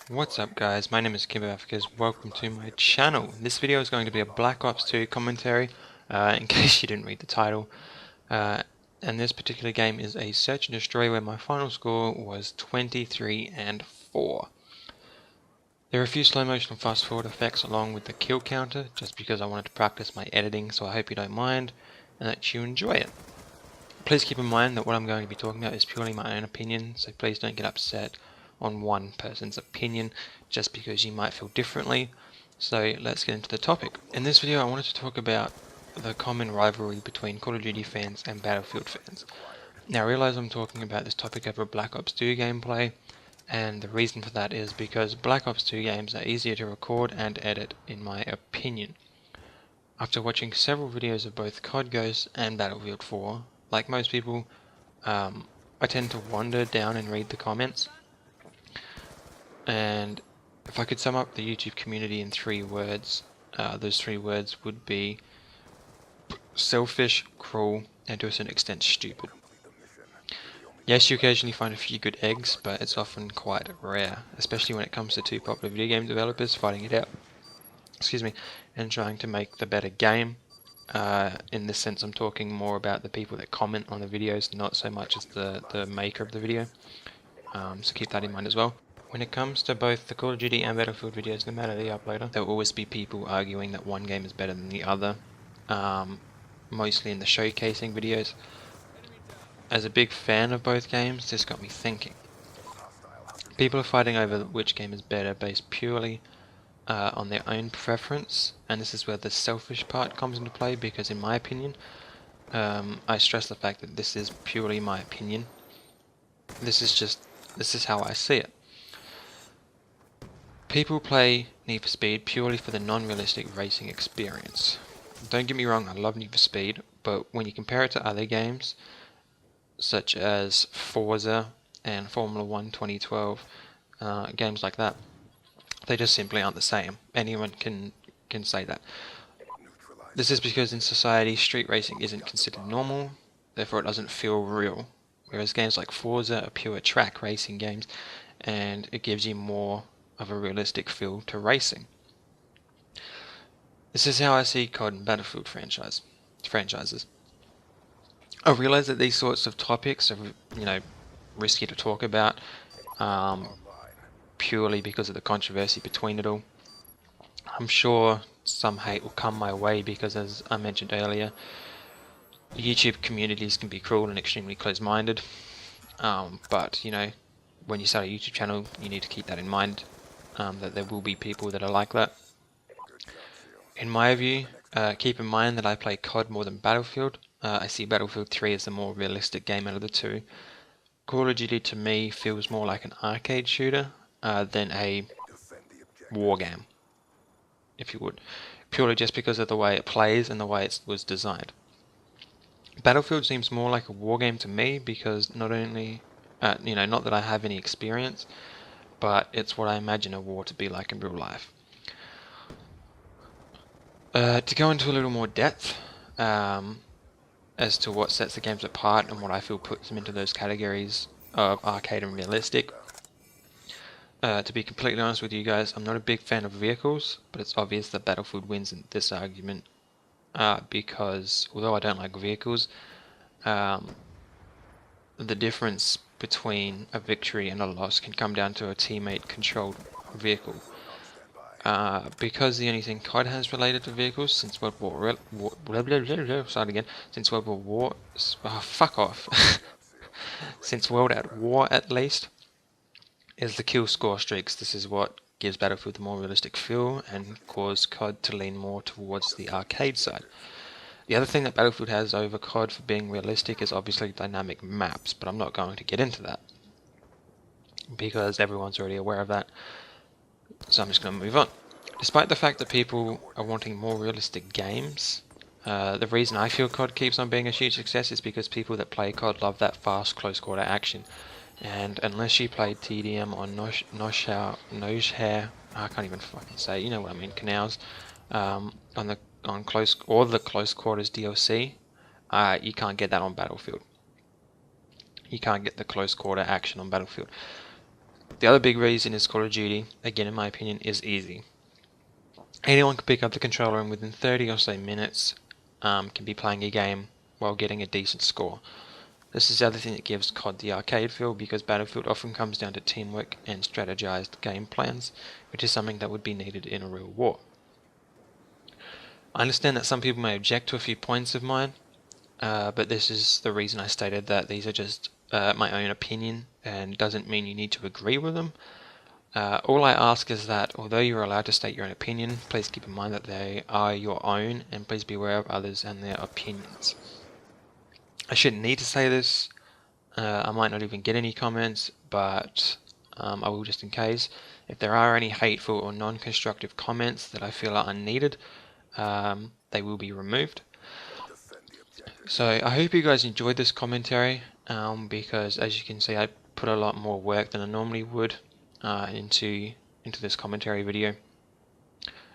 What's up guys, my name is KimberAfricas, welcome to my channel. This video is going to be a Black Ops 2 commentary, in case you didn't read the title. And this particular game is a search and destroy where my final score was 23-4. There are a few slow motion and fast forward effects along with the kill counter, just because I wanted to practice my editing, so I hope you don't mind and that you enjoy it. Please keep in mind that what I'm going to be talking about is purely my own opinion, so please don't get upset on one person's opinion just because you might feel differently. So let's get into the topic. In this video I wanted to talk about the common rivalry between Call of Duty fans and Battlefield fans. Now I realize I'm talking about this topic over Black Ops 2 gameplay, and the reason for that is because Black Ops 2 games are easier to record and edit in my opinion. After watching several videos of both COD Ghosts and Battlefield 4, like most people, I tend to wander down and read the comments. And if I could sum up the YouTube community in 3 words, those 3 words would be selfish, cruel, and to a certain extent stupid. Yes, you occasionally find a few good eggs, but it's often quite rare, especially when it comes to 2 popular video game developers fighting it out. Excuse me, and trying to make the better game. In this sense, I'm talking more about the people that comment on the videos, not so much as the maker of the video. So keep that in mind as well. When it comes to both the Call of Duty and Battlefield videos, no matter the uploader, there will always be people arguing that one game is better than the other, mostly in the showcasing videos. As a big fan of both games, this got me thinking. People are fighting over which game is better based purely on their own preference, and this is where the selfish part comes into play, because in my opinion, I stress the fact that this is purely my opinion. This is how I see it. People play Need for Speed purely for the non-realistic racing experience. Don't get me wrong, I love Need for Speed, but when you compare it to other games, such as Forza and Formula 1 2012, games like that, they just simply aren't the same. Anyone can say that. This is because in society, street racing isn't considered normal, therefore it doesn't feel real. Whereas games like Forza are pure track racing games, and it gives you more of a realistic feel to racing. This is how I see COD and Battlefield franchises. I realize that these sorts of topics are, risky to talk about, purely because of the controversy between it all. I'm sure some hate will come my way because, as I mentioned earlier, YouTube communities can be cruel and extremely close-minded. But when you start a YouTube channel, you need to keep that in mind, that there will be people that are like that. In my view, keep in mind that I play COD more than Battlefield. I see Battlefield 3 as the more realistic game out of the 2. Call of Duty to me feels more like an arcade shooter than a war game, if you would, purely just because of the way it plays and the way it was designed. Battlefield seems more like a war game to me because not only, not that I have any experience, but it's what I imagine a war to be like in real life. To go into a little more depth as to what sets the games apart and what I feel puts them into those categories of arcade and realistic. To be completely honest with you guys, I'm not a big fan of vehicles, but it's obvious that Battlefield wins in this argument because although I don't like vehicles, the difference between a victory and a loss can come down to a teammate controlled vehicle. Because the only thing COD has related to vehicles since World War since World at War at least, is the kill score streaks. This is what gives Battlefield the more realistic feel and caused COD to lean more towards the arcade side. The other thing that Battlefield has over COD for being realistic is obviously dynamic maps, but I'm not going to get into that because everyone's already aware of that. So I'm just going to move on. Despite the fact that people are wanting more realistic games, the reason I feel COD keeps on being a huge success is because people that play COD love that fast, close quarter action. And unless you played TDM on Noshare, I can't even fucking say, you know what I mean, canals, on close or the close quarters DLC, you can't get that on Battlefield. You can't get the close quarter action on Battlefield. The other big reason is Call of Duty, again in my opinion, is easy. Anyone can pick up the controller and within 30 or so minutes can be playing a game while getting a decent score. This is the other thing that gives COD the arcade feel, because Battlefield often comes down to teamwork and strategized game plans, which is something that would be needed in a real war. I understand that some people may object to a few points of mine, but this is the reason I stated that these are just my own opinion and doesn't mean you need to agree with them. All I ask is that although you're allowed to state your own opinion, please keep in mind that they are your own, and please be aware of others and their opinions. I shouldn't need to say this. I might not even get any comments, but I will just in case. If there are any hateful or non-constructive comments that I feel are unneeded, they will be removed. So I hope you guys enjoyed this commentary, because as you can see I put a lot more work than I normally would into this commentary video,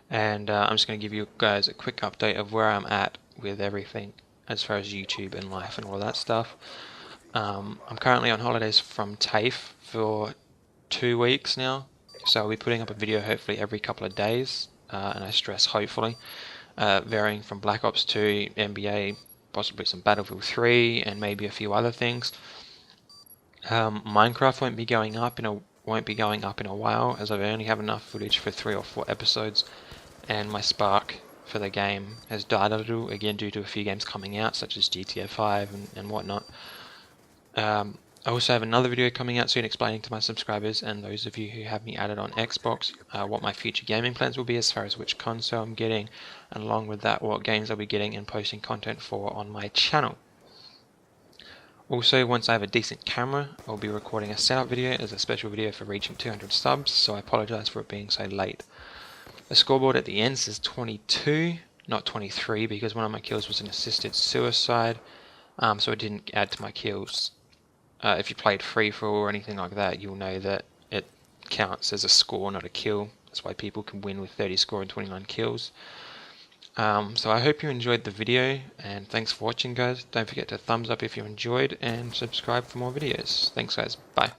and I'm just going to give you guys a quick update of where I'm at with everything as far as YouTube and life and all of that stuff. I'm currently on holidays from TAFE for 2 weeks now, so I'll be putting up a video hopefully every couple of days, and I stress hopefully, varying from Black Ops 2, NBA, possibly some Battlefield 3, and maybe a few other things. Minecraft won't be going up in a while, as I only have enough footage for 3 or 4 episodes, and my spark for the game has died a little, again due to a few games coming out such as GTA 5 and whatnot. I also have another video coming out soon explaining to my subscribers and those of you who have me added on Xbox what my future gaming plans will be as far as which console I'm getting, and along with that what games I'll be getting and posting content for on my channel. Also, once I have a decent camera, I'll be recording a setup video as a special video for reaching 200 subs, so I apologise for it being so late. The scoreboard at the end says 22, not 23, because one of my kills was an assisted suicide, so it didn't add to my kills. If you played free for all or anything like that, you'll know that it counts as a score, not a kill. That's why people can win with 30 score and 29 kills. So I hope you enjoyed the video, and thanks for watching guys. Don't forget to thumbs up if you enjoyed, and subscribe for more videos. Thanks guys, bye.